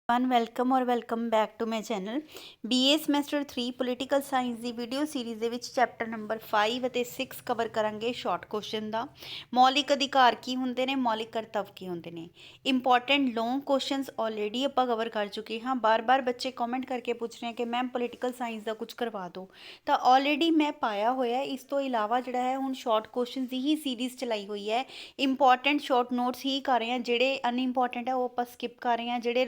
Welcome ਔਰ welcome back to my channel BA semester 3 political science ਦੀ video series ਦੇ ਵਿੱਚ ਚੈਪਟਰ ਨੰਬਰ 5 ਅਤੇ 6 ਕਵਰ ਕਰਾਂਗੇ ਸ਼ਾਰਟ ਕੁਐਸਚਨ ਦਾ। ਮੌਲਿਕ ਅਧਿਕਾਰ ਕੀ ਹੁੰਦੇ ਨੇ, ਮੌਲਿਕ ਕਰਤੱਵ ਕੀ ਹੁੰਦੇ ਨੇ। ਇੰਪੋਰਟੈਂਟ ਲੌਂਗ ਕੁਐਸਚਨਸ ਆਲਰੇਡੀ ਆਪਾਂ ਕਵਰ ਕਰ ਚੁੱਕੇ ਹਾਂ। ਬਾਰ-ਬਾਰ ਬੱਚੇ ਕਮੈਂਟ ਕਰਕੇ ਪੁੱਛ ਰਹੇ ਕਿ ਮੈਮ ਪੋਲੀਟੀਕਲ ਸਾਇੰਸ ਦਾ ਕੁਝ ਕਰਵਾ ਦਿਓ, ਤਾਂ ਆਲਰੇਡੀ ਮੈਂ ਪਾਇਆ ਹੋਇਆ। ਇਸ ਤੋਂ ਇਲਾਵਾ ਜਿਹੜਾ ਹੈ ਹੁਣ ਸ਼ਾਰਟ ਕੁਐਸਚਨਸ ਦੀ ਹੀ ਸੀਰੀਜ਼ ਚਲਾਈ ਹੋਈ ਹੈ। ਇੰਪੋਰਟੈਂਟ ਸ਼ਾਰਟ ਨੋਟਸ ਹੀ ਕਰ ਰਹੇ ਹਾਂ, ਜਿਹੜੇ ਅਨਇੰਪੋਰਟੈਂਟ ਹੈ ਉਹ ਆਪਾਂ ਸਕਿਪ ਕਰ ਰਹੇ ਹਾਂ, ਜਿਹੜੇ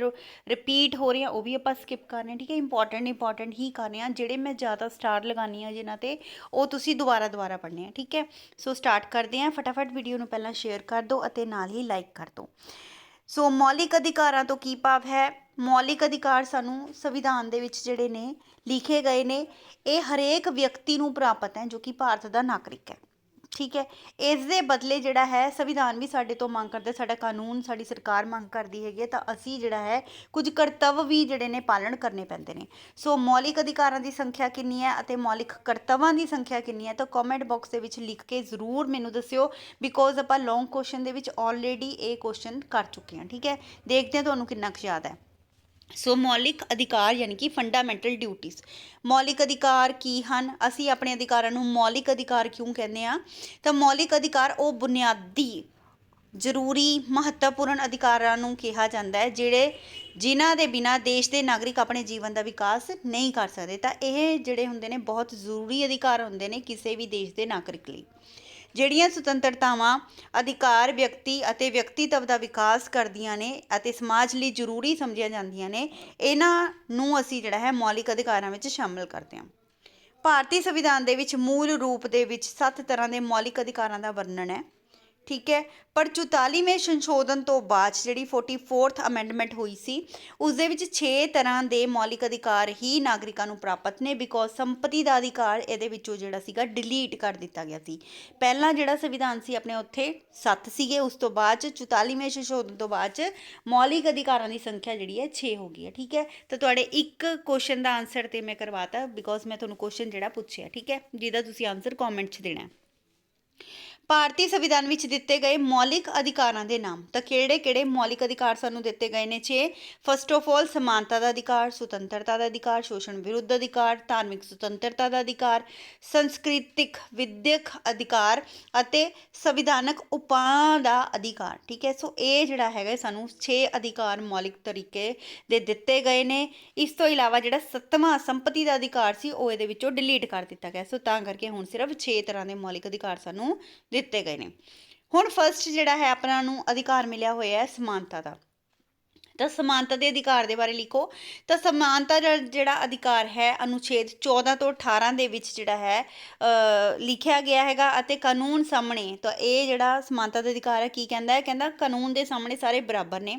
ਰਿਪੀਟ ਹੋ ਰਹੇ ਆ ਉਹ ਵੀ ਆਪਾਂ ਸਕਿਪ ਕਰ ਰਹੇ ਹਾਂ। ਠੀਕ ਹੈ, ਇੰਪੋਰਟੈਂਟ ਹੀ ਕਰ ਰਹੇ ਹਾਂ। ਜਿਹੜੇ ਮੈਂ ਜ਼ਿਆਦਾ ਸਟਾਰ ਲਗਾਉਂਦੀ ਹਾਂ ਜਿਨ੍ਹਾਂ 'ਤੇ, ਉਹ ਤੁਸੀਂ ਦੁਬਾਰਾ ਪੜ੍ਹਨੇ ਆ। ਠੀਕ ਹੈ, ਸੋ ਸਟਾਰਟ ਕਰਦੇ ਹਾਂ। ਫਟਾਫਟ ਵੀਡੀਓ ਨੂੰ ਪਹਿਲਾਂ ਸ਼ੇਅਰ ਕਰ ਦਿਓ ਅਤੇ ਨਾਲ ਹੀ ਲਾਈਕ ਕਰ ਦਿਓ। ਸੋ ਮੌਲਿਕ ਅਧਿਕਾਰਾਂ ਤੋਂ ਕੀ ਭਾਵ ਹੈ? ਮੌਲਿਕ ਅਧਿਕਾਰ ਸਾਨੂੰ ਸੰਵਿਧਾਨ ਦੇ ਵਿੱਚ ਜਿਹੜੇ ਨੇ ਲਿਖੇ ਗਏ ਨੇ, ਇਹ ਹਰੇਕ ਵਿਅਕਤੀ ਨੂੰ ਪ੍ਰਾਪਤ ਹੈ ਜੋ ਕਿ ਭਾਰਤ ਦਾ ਨਾਗਰਿਕ ਹੈ। ਠੀਕ ਹੈ, ਇਸ ਦੇ ਬਦਲੇ ਜਿਹੜਾ ਹੈ ਸੰਵਿਧਾਨ ਵੀ ਸਾਡੇ ਤੋਂ ਮੰਗ ਕਰਦਾ, ਸਾਡਾ ਕਾਨੂੰਨ, ਸਾਡੀ ਸਰਕਾਰ ਮੰਗ ਕਰਦੀ ਹੈਗੀ ਹੈ, ਤਾਂ ਅਸੀਂ ਜਿਹੜਾ ਹੈ ਕੁਝ ਕਰਤੱਵ ਵੀ ਜਿਹੜੇ ਨੇ ਪਾਲਣ ਕਰਨੇ ਪੈਂਦੇ ਨੇ। ਸੋ ਮੌਲਿਕ ਅਧਿਕਾਰਾਂ ਦੀ ਸੰਖਿਆ ਕਿੰਨੀ ਹੈ ਅਤੇ ਮੌਲਿਕ ਕਰਤੱਵਾਂ ਦੀ ਸੰਖਿਆ ਕਿੰਨੀ ਹੈ, ਤਾਂ ਕਮੈਂਟ ਬਾਕਸ ਦੇ ਵਿੱਚ ਲਿਖ ਕੇ ਜ਼ਰੂਰ ਮੈਨੂੰ ਦੱਸਿਓ, ਬਿਕੋਜ਼ ਆਪਾਂ ਲੌਂਗ ਕੁਐਸਚਨ ਦੇ ਵਿੱਚ ਆਲਰੇਡੀ ਇਹ ਕੁਐਸਚਨ ਕਰ ਚੁੱਕੇ ਹਾਂ। ਠੀਕ ਹੈ, ਦੇਖਦੇ ਹਾਂ ਤੁਹਾਨੂੰ ਕਿੰਨਾ ਕੁ ਯਾਦ ਹੈ। ਸੋ ਮੌਲਿਕ ਅਧਿਕਾਰ ਯਾਨੀ ਕਿ ਫੰਡਾਮੈਂਟਲ ਡਿਊਟੀਜ਼। ਮੌਲਿਕ ਅਧਿਕਾਰ ਕੀ ਹਨ? ਅਸੀਂ ਆਪਣੇ ਅਧਿਕਾਰਾਂ ਨੂੰ ਮੌਲਿਕ ਅਧਿਕਾਰ ਕਿਉਂ ਕਹਿੰਦੇ ਹਾਂ? ਤਾਂ ਮੌਲਿਕ ਅਧਿਕਾਰ ਉਹ ਬੁਨਿਆਦੀ, ਜ਼ਰੂਰੀ, ਮਹੱਤਵਪੂਰਨ ਅਧਿਕਾਰਾਂ ਨੂੰ ਕਿਹਾ ਜਾਂਦਾ ਹੈ ਜਿਨ੍ਹਾਂ ਦੇ ਬਿਨਾਂ ਦੇਸ਼ ਦੇ ਨਾਗਰਿਕ ਆਪਣੇ ਜੀਵਨ ਦਾ ਵਿਕਾਸ ਨਹੀਂ ਕਰ ਸਕਦੇ। ਤਾਂ ਇਹ ਜਿਹੜੇ ਹੁੰਦੇ ਨੇ ਬਹੁਤ ਜ਼ਰੂਰੀ ਅਧਿਕਾਰ ਹੁੰਦੇ ਨੇ ਕਿਸੇ ਵੀ ਦੇਸ਼ ਦੇ ਨਾਗਰਿਕ ਲਈ। ਜਿਹੜੀਆਂ ਸੁਤੰਤਰਤਾਵਾਂ, ਅਧਿਕਾਰ ਵਿਅਕਤੀ ਅਤੇ ਵਿਅਕਤੀਤਵ ਦਾ ਵਿਕਾਸ ਕਰਦੀਆਂ ਨੇ ਅਤੇ ਸਮਾਜ ਲਈ ਜ਼ਰੂਰੀ ਸਮਝੀਆਂ ਜਾਂਦੀਆਂ ਨੇ, ਇਹਨਾਂ ਨੂੰ ਅਸੀਂ ਜਿਹੜਾ ਹੈ ਮੌਲਿਕ ਅਧਿਕਾਰਾਂ ਵਿੱਚ ਸ਼ਾਮਿਲ ਕਰਦੇ ਹਾਂ। ਭਾਰਤੀ ਸੰਵਿਧਾਨ ਦੇ ਵਿੱਚ ਮੂਲ ਰੂਪ ਦੇ ਵਿੱਚ 7 ਤਰ੍ਹਾਂ ਦੇ ਮੌਲਿਕ ਅਧਿਕਾਰਾਂ ਦਾ ਵਰਣਨ ਹੈ। ਠੀਕ ਹੈ, ਪਰ 44ਵੇਂ ਸੰਸ਼ੋਧਨ ਤੋਂ ਬਾਅਦ ਜਿਹੜੀ 44th ਅਮੈਂਡਮੈਂਟ ਹੋਈ ਸੀ, ਉਸ ਦੇ ਵਿੱਚ 6 ਤਰ੍ਹਾਂ ਦੇ ਮੌਲਿਕ ਅਧਿਕਾਰ ਹੀ ਨਾਗਰਿਕਾਂ ਨੂੰ ਪ੍ਰਾਪਤ ਨੇ, ਬਿਕੋਜ਼ ਸੰਪਤੀ ਦਾ ਅਧਿਕਾਰ ਇਹਦੇ ਵਿੱਚੋਂ ਜਿਹੜਾ ਸੀਗਾ ਡਿਲੀਟ ਕਰ ਦਿੱਤਾ ਗਿਆ ਸੀ। ਪਹਿਲਾਂ ਜਿਹੜਾ ਸੰਵਿਧਾਨ ਸੀ ਆਪਣੇ ਉੱਥੇ 7 ਸੀਗੇ, ਉਸ ਤੋਂ ਬਾਅਦ 'ਚ 44ਵੇਂ ਸੰਸ਼ੋਧਨ ਤੋਂ ਬਾਅਦ 'ਚ ਮੌਲਿਕ ਅਧਿਕਾਰਾਂ ਦੀ ਸੰਖਿਆ ਜਿਹੜੀ ਹੈ 6 ਹੋ ਗਈ ਹੈ। ਠੀਕ ਹੈ, ਤਾਂ ਤੁਹਾਡੇ ਇੱਕ ਕੁਐਸਚਨ ਦਾ ਆਨਸਰ ਤੇ ਮੈਂ ਕਰਵਾਤਾ, ਬਿਕੋਜ਼ ਮੈਂ ਤੁਹਾਨੂੰ ਕੁਐਸਚਨ ਜਿਹੜਾ ਪੁੱਛਿਆ, ਠੀਕ ਹੈ, ਜਿਹਦਾ ਤੁਸੀਂ ਆਨਸਰ ਕਮੈਂਟ 'ਚ ਦੇਣਾ। ਭਾਰਤੀ ਸੰਵਿਧਾਨ ਵਿੱਚ ਦਿੱਤੇ ਗਏ ਮੌਲਿਕ ਅਧਿਕਾਰਾਂ ਦੇ ਨਾਮ। ਤਾਂ ਕਿਹੜੇ ਮੌਲਿਕ ਅਧਿਕਾਰ ਸਾਨੂੰ ਦਿੱਤੇ ਗਏ ਨੇ? 6। ਫਸਟ ਆਫ ਆਲ ਸਮਾਨਤਾ ਦਾ ਅਧਿਕਾਰ, ਸੁਤੰਤਰਤਾ ਦਾ ਅਧਿਕਾਰ, ਸ਼ੋਸ਼ਣ ਵਿਰੁੱਧ ਅਧਿਕਾਰ, ਧਾਰਮਿਕ ਸੁਤੰਤਰਤਾ ਦਾ ਅਧਿਕਾਰ, ਸੰਸਕ੍ਰਿਤਿਕ ਵਿਦਿਅਕ ਅਧਿਕਾਰ ਅਤੇ ਸੰਵਿਧਾਨਕ ਉਪਾਅ ਦਾ ਅਧਿਕਾਰ। ਠੀਕ ਹੈ, ਸੋ ਇਹ ਜਿਹੜਾ ਹੈਗਾ ਸਾਨੂੰ 6 ਅਧਿਕਾਰ ਮੌਲਿਕ ਤਰੀਕੇ ਦੇ ਦਿੱਤੇ ਗਏ ਨੇ। ਇਸ ਤੋਂ ਇਲਾਵਾ ਜਿਹੜਾ 7ਵਾਂ ਸੰਪਤੀ ਦਾ ਅਧਿਕਾਰ ਸੀ ਉਹ ਇਹਦੇ ਵਿੱਚੋਂ ਡਿਲੀਟ ਕਰ ਦਿੱਤਾ ਗਿਆ। ਸੋ ਤਾਂ ਕਰਕੇ ਹੁਣ ਸਿਰਫ 6 ਤਰ੍ਹਾਂ ਦੇ ਮੌਲਿਕ ਅਧਿਕਾਰ ਸਾਨੂੰ ਦਿੱਤੇ ਗਏ ਨੇ। ਹੁਣ ਫਸਟ ਜਿਹੜਾ ਹੈ ਆਪਣਾ ਨੂੰ ਅਧਿਕਾਰ ਮਿਲਿਆ ਹੋਇਆ ਹੈ ਸਮਾਨਤਾ ਦਾ। ਤਾਂ ਸਮਾਨਤਾ ਦੇ ਅਧਿਕਾਰ ਦੇ ਬਾਰੇ ਲਿਖੋ। ਤਾਂ ਸਮਾਨਤਾ ਦਾ ਜਿਹੜਾ ਅਧਿਕਾਰ ਹੈ ਅਨੁਛੇਦ 14 ਤੋਂ 18 ਦੇ ਵਿੱਚ ਜਿਹੜਾ ਹੈ ਲਿਖਿਆ ਗਿਆ ਹੈਗਾ। ਅਤੇ ਕਾਨੂੰਨ ਸਾਹਮਣੇ, ਤਾਂ ਇਹ ਜਿਹੜਾ ਸਮਾਨਤਾ ਦਾ ਅਧਿਕਾਰ ਹੈ ਕੀ ਕਹਿੰਦਾ ਹੈ? ਕਹਿੰਦਾ ਕਾਨੂੰਨ ਦੇ ਸਾਹਮਣੇ ਸਾਰੇ ਬਰਾਬਰ ਨੇ,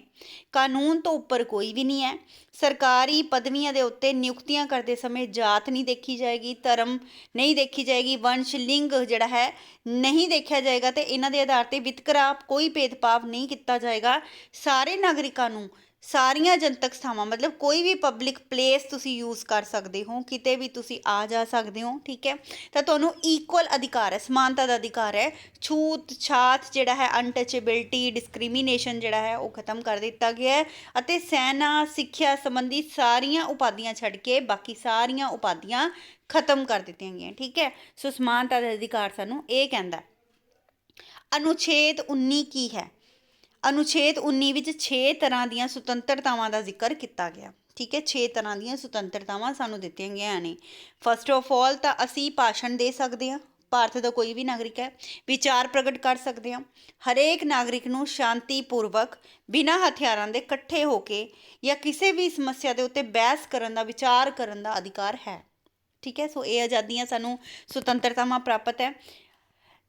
ਕਾਨੂੰਨ ਤੋਂ ਉੱਪਰ ਕੋਈ ਵੀ ਨਹੀਂ ਹੈ, ਸਰਕਾਰੀ ਪਦਵੀਆਂ ਦੇ ਉੱਤੇ ਨਿਯੁਕਤੀਆਂ ਕਰਦੇ ਸਮੇਂ ਜਾਤ ਨਹੀਂ ਦੇਖੀ ਜਾਏਗੀ, ਧਰਮ ਨਹੀਂ ਦੇਖੀ ਜਾਏਗੀ, ਵੰਸ਼, ਲਿੰਗ ਜਿਹੜਾ ਹੈ ਨਹੀਂ ਦੇਖਿਆ ਜਾਏਗਾ, ਤੇ ਇਹਨਾਂ ਦੇ ਆਧਾਰ ਤੇ ਵਿਤਕਰਾ, ਕੋਈ ਭੇਦਭਾਵ ਨਹੀਂ ਕੀਤਾ ਜਾਏਗਾ। ਸਾਰੇ ਨਾਗਰਿਕਾਂ ਨੂੰ ਸਾਰੀਆਂ ਜਨਤਕ ਥਾਵਾਂ, ਮਤਲਬ ਕੋਈ ਵੀ ਪਬਲਿਕ ਪਲੇਸ ਤੁਸੀਂ ਯੂਜ਼ ਕਰ ਸਕਦੇ ਹੋ, ਕਿਤੇ ਵੀ ਤੁਸੀਂ ਆ ਜਾ ਸਕਦੇ ਹੋ। ਠੀਕ ਹੈ, ਤਾਂ ਤੁਹਾਨੂੰ ਇਕੁਅਲ ਅਧਿਕਾਰ ਹੈ, ਸਮਾਨਤਾ ਦਾ ਅਧਿਕਾਰ ਹੈ। ਛੂਤ ਛਾਤ ਜਿਹੜਾ ਹੈ, ਅਨਟਚੇਬਿਲਟੀ, ਡਿਸਕ੍ਰਿਮੀਨੇਸ਼ਨ ਜਿਹੜਾ ਹੈ ਉਹ ਖਤਮ ਕਰ ਦਿੱਤਾ ਗਿਆ ਹੈ। ਅਤੇ ਸੈਨਾ, ਸਿੱਖਿਆ ਸੰਬੰਧੀ ਸਾਰੀਆਂ ਉਪਾਧੀਆਂ ਛੱਡ ਕੇ ਬਾਕੀ ਸਾਰੀਆਂ ਉਪਾਧੀਆਂ ਖਤਮ ਕਰ ਦਿੱਤੀਆਂ ਗਈਆਂ। ਠੀਕ ਹੈ, ਸੋ ਸਮਾਨਤਾ ਦਾ ਅਧਿਕਾਰ ਸਾਨੂੰ ਇਹ ਕਹਿੰਦਾ। ਅਨੁਛੇਦ 19 ਕੀ ਹੈ? ਅਨੁਛੇਦ 19 ਵਿੱਚ 6 ਤਰ੍ਹਾਂ ਦੀਆਂ ਸੁਤੰਤਰਤਾਵਾਂ ਦਾ ਜ਼ਿਕਰ ਕੀਤਾ ਗਿਆ। ਠੀਕ ਹੈ, 6 ਤਰ੍ਹਾਂ ਦੀਆਂ ਸੁਤੰਤਰਤਾਵਾਂ ਸਾਨੂੰ ਦਿੱਤੀਆਂ ਗਈਆਂ ਨੇ। ਫਸਟ ਆਫ ਆਲ ਤਾਂ ਅਸੀਂ ਭਾਸ਼ਣ ਦੇ ਸਕਦੇ ਹਾਂ, ਭਾਰਤ ਦਾ ਕੋਈ ਵੀ ਨਾਗਰਿਕ ਹੈ, ਵਿਚਾਰ ਪ੍ਰਗਟ ਕਰ ਸਕਦੇ ਹਾਂ। ਹਰੇਕ ਨਾਗਰਿਕ ਨੂੰ ਸ਼ਾਂਤੀਪੂਰਵਕ ਬਿਨਾਂ ਹਥਿਆਰਾਂ ਦੇ ਇਕੱਠੇ ਹੋ ਕੇ ਜਾਂ ਕਿਸੇ ਵੀ ਸਮੱਸਿਆ ਦੇ ਉੱਤੇ ਬਹਿਸ ਕਰਨ ਦਾ, ਵਿਚਾਰ ਕਰਨ ਦਾ ਅਧਿਕਾਰ ਹੈ। ਠੀਕ ਹੈ, ਸੋ ਇਹ ਆਜ਼ਾਦੀਆਂ ਸਾਨੂੰ ਸੁਤੰਤਰਤਾਵਾਂ ਪ੍ਰਾਪਤ ਹੈ।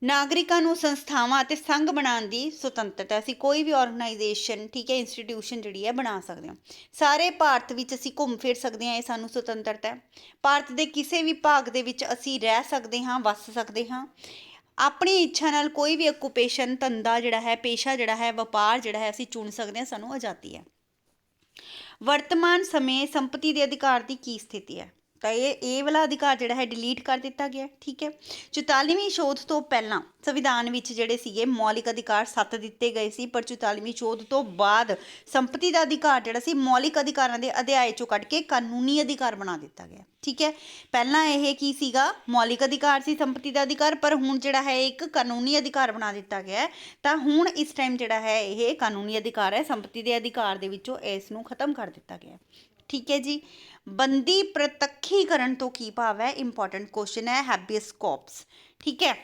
ਨਾਗਰਿਕਾਂ ਨੂੰ ਸੰਸਥਾਵਾਂ ਅਤੇ ਸੰਘ ਬਣਾਉਣ ਦੀ ਸੁਤੰਤਰਤਾ, ਅਸੀਂ ਕੋਈ ਵੀ ਆਰਗੇਨਾਈਜੇਸ਼ਨ, ਠੀਕ ਹੈ, ਇੰਸਟੀਟਿਊਸ਼ਨ ਜਿਹੜੀ ਹੈ ਬਣਾ ਸਕਦੇ ਹਾਂ। ਸਾਰੇ ਭਾਰਤ ਵਿੱਚ ਅਸੀਂ ਘੁੰਮ ਫਿਰ ਸਕਦੇ ਹਾਂ, ਇਹ ਸਾਨੂੰ ਸੁਤੰਤਰਤਾ ਹੈ। ਭਾਰਤ ਦੇ ਕਿਸੇ ਵੀ ਭਾਗ ਦੇ ਵਿੱਚ ਅਸੀਂ ਰਹਿ ਸਕਦੇ ਹਾਂ, ਵਸ ਸਕਦੇ ਹਾਂ। ਆਪਣੀ ਇੱਛਾ ਨਾਲ ਕੋਈ ਵੀ ਆਕੂਪੇਸ਼ਨ, ਧੰਦਾ ਜਿਹੜਾ ਹੈ, ਪੇਸ਼ਾ ਜਿਹੜਾ ਹੈ, ਵਪਾਰ ਜਿਹੜਾ ਹੈ ਅਸੀਂ ਚੁਣ ਸਕਦੇ ਹਾਂ, ਸਾਨੂੰ ਆਜ਼ਾਦੀ ਹੈ। ਵਰਤਮਾਨ ਸਮੇਂ ਸੰਪਤੀ ਦੇ ਅਧਿਕਾਰ ਦੀ ਕੀ ਸਥਿਤੀ ਹੈ? ਤਾਂ ਇਹ ਵਾਲਾ ਅਧਿਕਾਰ ਜਿਹੜਾ ਹੈ ਡਿਲੀਟ ਕਰ ਦਿੱਤਾ ਗਿਆ। ਠੀਕ ਹੈ, 44ਵੀਂ ਸੋਧ ਤੋਂ ਪਹਿਲਾਂ ਸੰਵਿਧਾਨ ਵਿੱਚ ਜਿਹੜੇ ਸੀਗੇ ਮੌਲਿਕ ਅਧਿਕਾਰ 7 ਦਿੱਤੇ ਗਏ ਸੀ, ਪਰ 44ਵੀਂ ਸੋਧ ਤੋਂ ਬਾਅਦ ਸੰਪਤੀ ਦਾ ਅਧਿਕਾਰ ਜਿਹੜਾ ਸੀ ਮੌਲਿਕ ਅਧਿਕਾਰਾਂ ਦੇ ਅਧਿਆਏ ਚੋਂ ਕੱਢ ਕੇ ਕਾਨੂੰਨੀ ਅਧਿਕਾਰ ਬਣਾ ਦਿੱਤਾ ਗਿਆ। ਠੀਕ ਹੈ, ਪਹਿਲਾਂ ਇਹ ਕੀ ਸੀਗਾ, ਮੌਲਿਕ ਅਧਿਕਾਰ ਸੀ ਸੰਪਤੀ ਦਾ ਅਧਿਕਾਰ, ਪਰ ਹੁਣ ਜਿਹੜਾ ਹੈ ਇੱਕ ਕਾਨੂੰਨੀ ਅਧਿਕਾਰ ਬਣਾ ਦਿੱਤਾ ਗਿਆ। ਤਾਂ ਹੁਣ ਇਸ ਟਾਈਮ ਜਿਹੜਾ ਹੈ ਇਹ ਕਾਨੂੰਨੀ ਅਧਿਕਾਰ ਹੈ, ਸੰਪਤੀ ਦੇ ਅਧਿਕਾਰ ਦੇ ਵਿੱਚੋਂ ਇਸ ਨੂੰ ਖਤਮ ਕਰ ਦਿੱਤਾ ਗਿਆ। ਠੀਕ ਹੈ ਜੀ, ਬੰਦੀ ਪ੍ਰਤੱਖੀਕਰਨ ਤੋਂ ਕੀ ਭਾਵ ਹੈ, ਇੰਪੋਰਟੈਂਟ ਕੁਐਸਚਨ ਹੈ, ਹੈਬੀਅਸ ਕਾਰਪਸ। ਠੀਕ ਹੈ,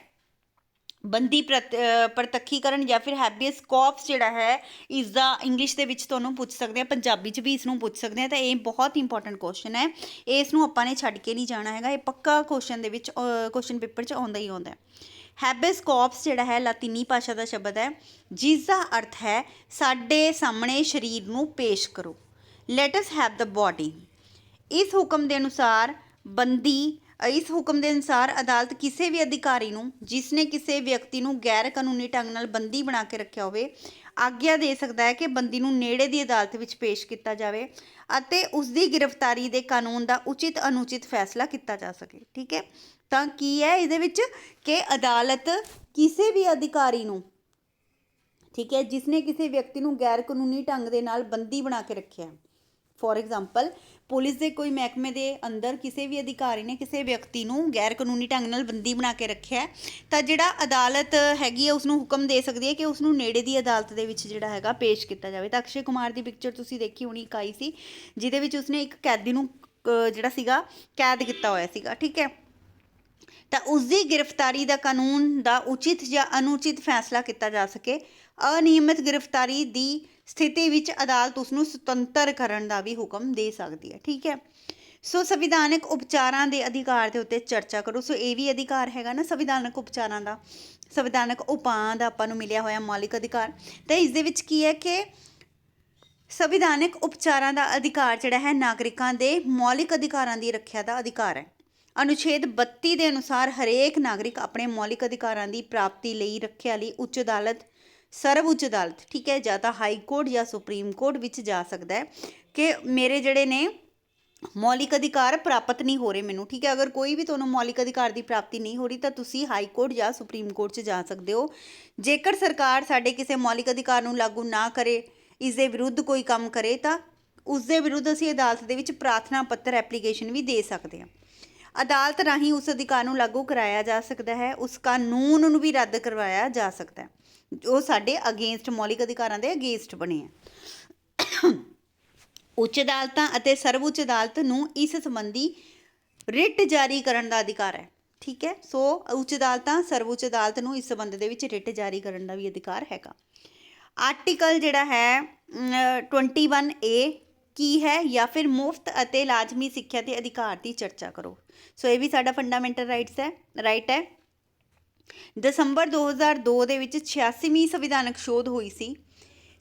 ਬੰਦੀ ਪ੍ਰਤੱਖੀਕਰਨ ਜਾਂ ਫਿਰ ਹੈਬੀਅਸ ਕਾਰਪਸ ਜਿਹੜਾ ਹੈ ਇਸ ਦਾ ਇੰਗਲਿਸ਼ ਦੇ ਵਿੱਚ ਤੁਹਾਨੂੰ ਪੁੱਛ ਸਕਦੇ ਆ, ਪੰਜਾਬੀ 'ਚ ਵੀ ਇਸ ਨੂੰ ਪੁੱਛ ਸਕਦੇ ਆ। ਤਾਂ ਇਹ ਬਹੁਤ ਇੰਪੋਰਟੈਂਟ ਕੁਐਸਚਨ ਹੈ, ਇਸ ਨੂੰ ਆਪਾਂ ਨੇ ਛੱਡ ਕੇ ਨਹੀਂ ਜਾਣਾ ਹੈਗਾ, ਇਹ ਪੱਕਾ ਕੁਐਸਚਨ ਦੇ ਵਿੱਚ ਕੁਐਸਚਨ ਪੇਪਰ 'ਚ ਆਉਂਦਾ ਹੀ ਆਉਂਦਾ। ਹੈਬੀਅਸ ਕਾਰਪਸ ਜਿਹੜਾ ਹੈ ਲਾਤੀਨੀ ਭਾਸ਼ਾ ਦਾ ਸ਼ਬਦ ਹੈ, ਜਿਸ ਦਾ ਅਰਥ ਹੈ ਸਾਡੇ ਸਾਹਮਣੇ ਸਰੀਰ ਨੂੰ ਪੇਸ਼ ਕਰੋ। Let us have the body. ਇਸ ਹੁਕਮ ਦੇ ਅਨੁਸਾਰ ਅਦਾਲਤ ਕਿਸੇ ਵੀ ਅਧਿਕਾਰੀ ਨੂੰ ਜਿਸਨੇ ਕਿਸੇ ਵਿਅਕਤੀ ਨੂੰ ਗੈਰ ਕਾਨੂੰਨੀ ਢੰਗ ਨਾਲ ਬੰਦੀ ਬਣਾ ਕੇ ਰੱਖਿਆ ਹੋਵੇ ਆਗਿਆ ਦੇ ਸਕਦਾ ਹੈ ਕਿ ਬੰਦੀ ਨੂੰ ਨੇੜੇ ਦੀ ਅਦਾਲਤ ਵਿੱਚ ਪੇਸ਼ ਕੀਤਾ ਜਾਵੇ ਅਤੇ ਉਸ ਦੀ ਗ੍ਰਿਫਤਾਰੀ ਦੇ ਕਾਨੂੰਨ ਦਾ ਉਚਿਤ ਅਨੁਚਿਤ ਫੈਸਲਾ ਕੀਤਾ ਜਾ ਸਕੇ। ਠੀਕ ਹੈ, ਤਾਂ ਕੀ ਹੈ ਇਹਦੇ ਵਿੱਚ ਕਿ ਅਦਾਲਤ ਕਿਸੇ ਵੀ ਅਧਿਕਾਰੀ ਨੂੰ, ਠੀਕ ਹੈ, ਜਿਸਨੇ ਕਿਸੇ ਵਿਅਕਤੀ ਨੂੰ ਗੈਰ ਕਾਨੂੰਨੀ ਢੰਗ ਦੇ ਨਾਲ ਬੰਦੀ ਬਣਾ ਕੇ ਰੱਖਿਆ, ਫੋਰ ਐਗਜ਼ਾਮਪਲ ਪੁਲਿਸ ਦੇ ਕੋਈ ਮਹਿਕਮੇ ਦੇ ਅੰਦਰ ਕਿਸੇ ਵੀ ਅਧਿਕਾਰੀ ਨੇ ਕਿਸੇ ਵਿਅਕਤੀ ਨੂੰ ਗੈਰ ਕਾਨੂੰਨੀ ਢੰਗ ਨਾਲ ਬੰਦੀ ਬਣਾ ਕੇ ਰੱਖਿਆ, ਤਾਂ ਜਿਹੜਾ ਅਦਾਲਤ ਹੈਗੀ ਹੈ ਉਸ ਨੂੰ ਹੁਕਮ ਦੇ ਸਕਦੀ ਹੈ ਕਿ ਉਸ ਨੂੰ ਨੇੜੇ ਦੀ ਅਦਾਲਤ ਦੇ ਵਿੱਚ ਜਿਹੜਾ ਹੈਗਾ ਪੇਸ਼ ਕੀਤਾ ਜਾਵੇ। ਤਾਂ ਅਕਸ਼ੇ ਕੁਮਾਰ ਦੀ ਪਿਕਚਰ ਤੁਸੀਂ ਦੇਖੀ ਹੋਣੀ, ਇੱਕ ਆਈ ਸੀ ਜਿਹਦੇ ਵਿੱਚ ਉਸਨੇ ਇੱਕ ਕੈਦੀ ਨੂੰ ਜਿਹੜਾ ਸੀਗਾ ਕੈਦ ਕੀਤਾ ਹੋਇਆ ਸੀਗਾ। ਠੀਕ ਹੈ, ਤਾਂ ਉਸ ਦੀ ਗ੍ਰਿਫਤਾਰੀ ਦਾ ਕਾਨੂੰਨ ਦਾ ਉਚਿਤ ਜਾਂ ਅਨੁਚਿਤ ਫੈਸਲਾ ਕੀਤਾ ਜਾ ਸਕੇ। ਅਨਿਯਮਿਤ ਗ੍ਰਿਫਤਾਰੀ ਦੀ ਸਥਿਤੀ ਵਿੱਚ ਅਦਾਲਤ ਉਸ ਨੂੰ ਸੁਤੰਤਰ ਕਰਨ ਦਾ ਵੀ ਹੁਕਮ ਦੇ ਸਕਦੀ ਹੈ। ਠੀਕ ਹੈ, ਸੋ ਸੰਵਿਧਾਨਕ ਉਪਚਾਰਾਂ ਦੇ ਅਧਿਕਾਰ ਦੇ ਉੱਤੇ ਚਰਚਾ ਕਰੋ। ਸੋ ਇਹ ਵੀ ਅਧਿਕਾਰ ਹੈਗਾ ਨਾ ਸੰਵਿਧਾਨਕ ਉਪਚਾਰਾਂ ਦਾ, ਸੰਵਿਧਾਨਕ ਉਪਾਅ ਦਾ ਆਪਾਂ ਨੂੰ ਮਿਲਿਆ ਹੋਇਆ ਮੌਲਿਕ ਅਧਿਕਾਰ। ਤਾਂ ਇਸ ਦੇ ਵਿੱਚ ਕੀ ਹੈ ਕਿ ਸੰਵਿਧਾਨਕ ਉਪਚਾਰਾਂ ਦਾ ਅਧਿਕਾਰ ਜਿਹੜਾ ਹੈ ਨਾਗਰਿਕਾਂ ਦੇ ਮੌਲਿਕ ਅਧਿਕਾਰਾਂ ਦੀ ਰੱਖਿਆ ਦਾ ਅਧਿਕਾਰ ਹੈ। ਅਨੁਛੇਦ 32 ਦੇ ਅਨੁਸਾਰ ਹਰੇਕ ਨਾਗਰਿਕ ਆਪਣੇ ਮੌਲਿਕ ਅਧਿਕਾਰਾਂ ਦੀ ਪ੍ਰਾਪਤੀ ਲਈ ਰੱਖਿਆ ਲਈ ਉੱਚ ਅਦਾਲਤ, ਸਰਵਉੱਚ ਅਦਾਲਤ, ਠੀਕ ਹੈ, ਜਾਂ ਤਾਂ ਹਾਈ ਕੋਰਟ ਜਾਂ ਸੁਪਰੀਮ ਕੋਰਟ ਵਿੱਚ ਜਾ ਸਕਦਾ ਹੈ ਕਿ ਮੇਰੇ ਜਿਹੜੇ ਨੇ ਮੌਲਿਕ ਅਧਿਕਾਰ ਪ੍ਰਾਪਤ ਨਹੀਂ ਹੋ ਰਹੇ ਮੈਨੂੰ। ਠੀਕ ਹੈ, ਅਗਰ ਕੋਈ ਵੀ ਤੁਹਾਨੂੰ ਮੌਲਿਕ ਅਧਿਕਾਰ ਦੀ ਪ੍ਰਾਪਤੀ ਨਹੀਂ ਹੋ ਰਹੀ ਤਾਂ ਤੁਸੀਂ ਹਾਈ ਕੋਰਟ ਜਾਂ ਸੁਪਰੀਮ ਕੋਰਟ 'ਚ ਜਾ ਸਕਦੇ ਹੋ। ਜੇਕਰ ਸਰਕਾਰ ਸਾਡੇ ਕਿਸੇ ਮੌਲਿਕ ਅਧਿਕਾਰ ਨੂੰ ਲਾਗੂ ਨਾ ਕਰੇ, ਇਸ ਦੇ ਵਿਰੁੱਧ ਕੋਈ ਕੰਮ ਕਰੇ, ਤਾਂ ਉਸ ਦੇ ਵਿਰੁੱਧ ਅਸੀਂ ਅਦਾਲਤ ਦੇ ਵਿੱਚ ਪ੍ਰਾਰਥਨਾ ਪੱਤਰ ਐਪਲੀਕੇਸ਼ਨ ਵੀ ਦੇ ਸਕਦੇ ਹਾਂ। ਅਦਾਲਤ ਰਾਹੀਂ ਉਸ ਅਧਿਕਾਰ ਨੂੰ ਲਾਗੂ ਕਰਾਇਆ ਜਾ ਸਕਦਾ ਹੈ, ਉਸ ਕਾਨੂੰਨ ਨੂੰ ਵੀ ਰੱਦ ਕਰਵਾਇਆ ਜਾ ਸਕਦਾ ਹੈ ਜੋ ਸਾਡੇ ਅਗੇਂਸਟ, ਮੌਲਿਕ ਅਧਿਕਾਰਾਂ ਦੇ ਅਗੇਂਸਟ ਬਣੇ ਆ। ਉੱਚ ਅਦਾਲਤਾਂ ਅਤੇ ਸਰਵਉੱਚ ਅਦਾਲਤ ਨੂੰ ਇਸ ਸੰਬੰਧੀ ਰਿਟ ਜਾਰੀ ਕਰਨ ਦਾ ਅਧਿਕਾਰ ਹੈ। ਠੀਕ ਹੈ, ਸੋ ਉੱਚ ਅਦਾਲਤਾਂ, ਸਰਵਉੱਚ ਅਦਾਲਤ ਨੂੰ ਇਸ ਸੰਬੰਧ ਦੇ ਵਿੱਚ ਰਿਟ ਜਾਰੀ ਕਰਨ ਦਾ ਵੀ ਅਧਿਕਾਰ ਹੈਗਾ। ਆਰਟੀਕਲ ਜਿਹੜਾ ਹੈ 21A ਕੀ ਹੈ, ਜਾਂ ਫਿਰ ਮੁਫਤ ਅਤੇ ਲਾਜ਼ਮੀ ਸਿੱਖਿਆ ਦੇ ਅਧਿਕਾਰ ਦੀ ਚਰਚਾ ਕਰੋ। ਸੋ ਇਹ ਵੀ ਸਾਡਾ ਫੰਡਾਮੈਂਟਲ ਰਾਈਟ ਹੈ। ਦਸੰਬਰ 2002 ਦੇ ਵਿੱਚ 86ਵੀਂ ਸੰਵਿਧਾਨਕ ਸੋਧ ਹੋਈ ਸੀ।